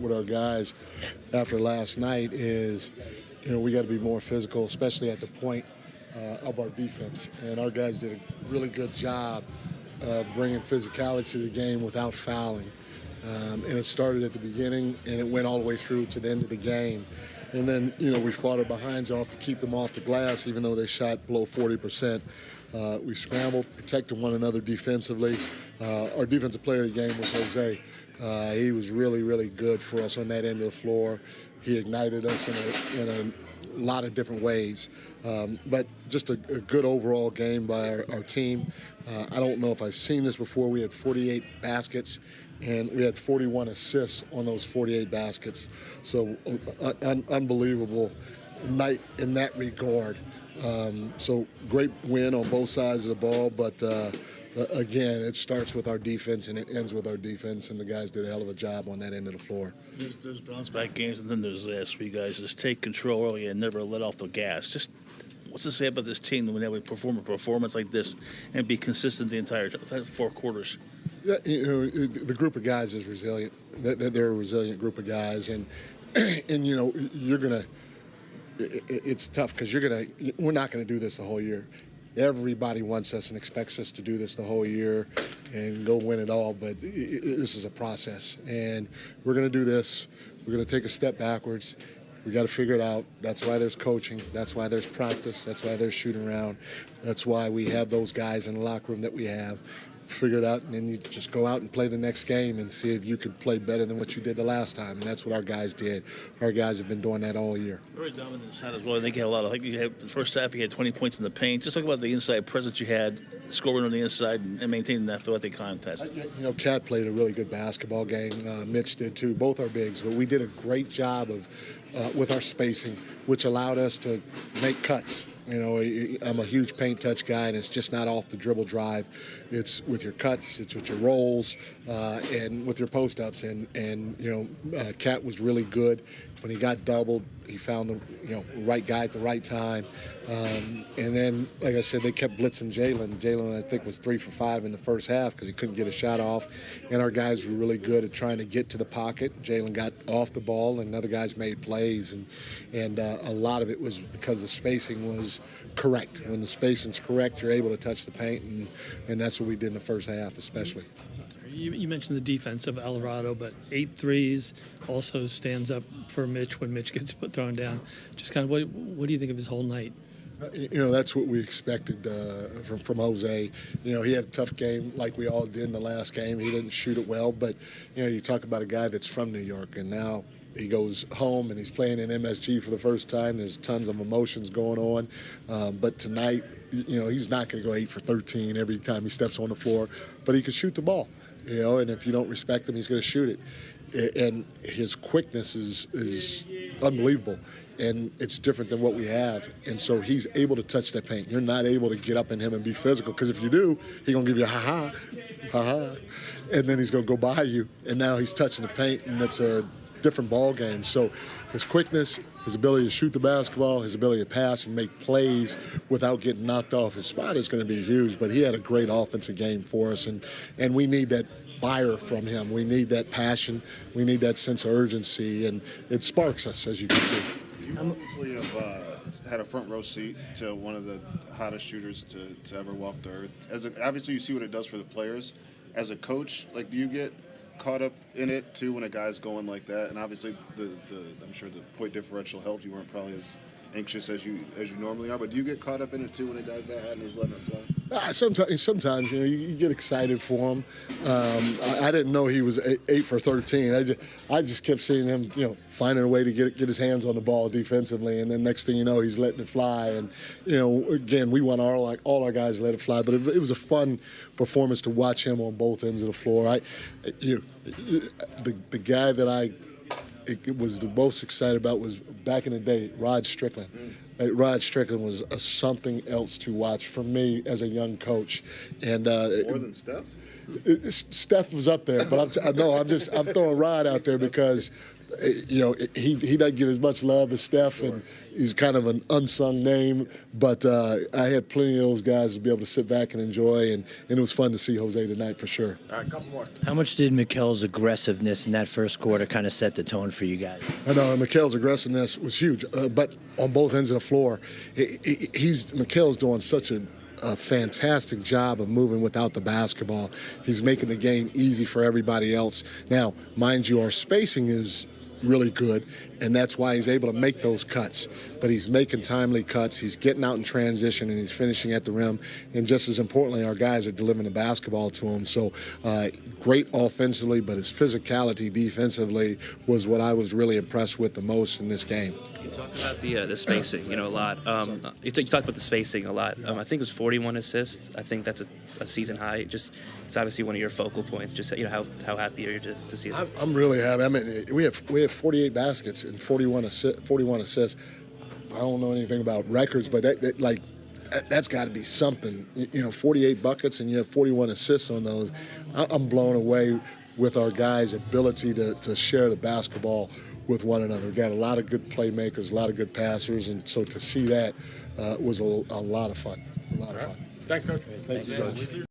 With our guys after last night is, we got to be more physical, especially at the point of our defense. And our guys did a really good job of bringing physicality to the game without fouling. And it started at the beginning, and it went all the way through to the end of the game. And then, we fought our behinds off to keep them off the glass, even though they shot below 40%. We scrambled, protected one another defensively. Our defensive player of the game was Jose. He was really, really good for us on that end of the floor. He ignited us in a lot of different ways. But just a good overall game by our team. I don't know if I've seen this before. We had 48 baskets, and we had 41 assists on those 48 baskets. So unbelievable night in that regard. So great win on both sides of the ball, but again, it starts with our defense and it ends with our defense, and the guys did a hell of a job on that end of the floor. There's bounce-back games, and then there's this, where you guys just take control early and never let off the gas. Just what's to say about this team when they would perform a performance like this and be consistent the entire 4 quarters? Yeah, the group of guys is resilient. They're a resilient group of guys, and you're gonna. It's tough because we're not going to do this the whole year. Everybody wants us and expects us to do this the whole year and go win it all, but this is a process, and we're going to do this. We're going to take a step backwards. We got to figure it out. That's why there's coaching. That's why there's practice. That's why there's shooting around. That's why we have those guys in the locker room that we have. Figure it out, and then you just go out and play the next game and see if you could play better than what you did the last time. And that's what our guys did. Our guys have been doing that all year. Very dominant inside as well. I think you had a lot of. I think you had the first half. You had 20 points in the paint. Just talk about the inside presence you had, scoring on the inside and maintaining that athletic contest. Cat played a really good basketball game. Mitch did too. Both our bigs, but we did a great job of with our spacing, which allowed us to make cuts. I'm a huge paint touch guy, and it's just not off the dribble drive. It's with your cuts, it's with your rolls, and with your post-ups. And Cat was really good. When he got doubled, he found the right guy at the right time. And then, like I said, they kept blitzing Jalen. Jalen, I think, was 3 for 5 in the first half because he couldn't get a shot off. And our guys were really good at trying to get to the pocket. Jalen got off the ball, and other guys made plays. And a lot of it was because the spacing was correct. When the spacing's correct, you're able to touch the paint, and that's what we did in the first half especially. You mentioned the defense of Alvarado, but 8 threes also stands up for Mitch when Mitch gets thrown down. Just kind of what do you think of his whole night? That's what we expected from Jose. He had a tough game like we all did in the last game. He didn't shoot it well, but, you talk about a guy that's from New York, and now he goes home and he's playing in MSG for the first time. There's tons of emotions going on. But tonight, he's not going to go 8 for 13 every time he steps on the floor, but he can shoot the ball. And if you don't respect him, he's going to shoot it. And his quickness is unbelievable. And it's different than what we have. And so he's able to touch that paint. You're not able to get up in him and be physical, because if you do, he's going to give you a ha-ha, and then he's going to go by you. And now he's touching the paint, and that's a different ball game. So his quickness, his ability to shoot the basketball, his ability to pass and make plays without getting knocked off his spot is going to be huge. But he had a great offensive game for us, and we need that fire from him. We need that passion. We need that sense of urgency, and it sparks us, as you can see. You obviously have had a front row seat to one of the hottest shooters to ever walk the earth. Obviously, you see what it does for the players. As a coach, do you get caught up in it too when a guy's going like that? And obviously, I'm sure the point differential helped. You weren't probably as anxious as you normally are, but do you get caught up in it too when a guy's that hot and he's letting it flow? Sometimes you get excited for him. I didn't know he was 8 for 13. I just kept seeing him, finding a way to get his hands on the ball defensively, and then next thing you know, he's letting it fly. And again, we want all our guys to let it fly, but it was a fun performance to watch him on both ends of the floor. The guy that it was the most excited about was back in the day, Rod Strickland. Rod Strickland was something else to watch for me as a young coach. And more than Steph? Steph was up there, but I'm throwing Rod out there because he doesn't get as much love as Steph, and he's kind of an unsung name. But I had plenty of those guys to be able to sit back and enjoy, and it was fun to see Jose tonight for sure. All right, a couple more. How much did Mikel's aggressiveness in that first quarter kind of set the tone for you guys? I know Mikel's aggressiveness was huge, but on both ends of the floor, Mikel's doing such a fantastic job of moving without the basketball. He's making the game easy for everybody else. Now, mind you, our spacing is really good, and that's why he's able to make those cuts. But he's making timely cuts. He's getting out in transition, and he's finishing at the rim. And just as importantly, our guys are delivering the basketball to him. So great offensively, but his physicality defensively was what I was really impressed with the most in this game. You talked about the spacing, a lot. You talked about the spacing a lot. I think it was 41 assists. I think that's a season high. It's obviously one of your focal points. Just how happy are you to see that? I'm really happy. I mean, we have 48 baskets and 41 assists. I don't know anything about records, but that's got to be something. 48 buckets and you have 41 assists on those. I'm blown away with our guys' ability to share the basketball with one another. We've got a lot of good playmakers, a lot of good passers, and so to see that was a lot of fun. A lot of fun. Thanks, Coach. Thank you, Coach.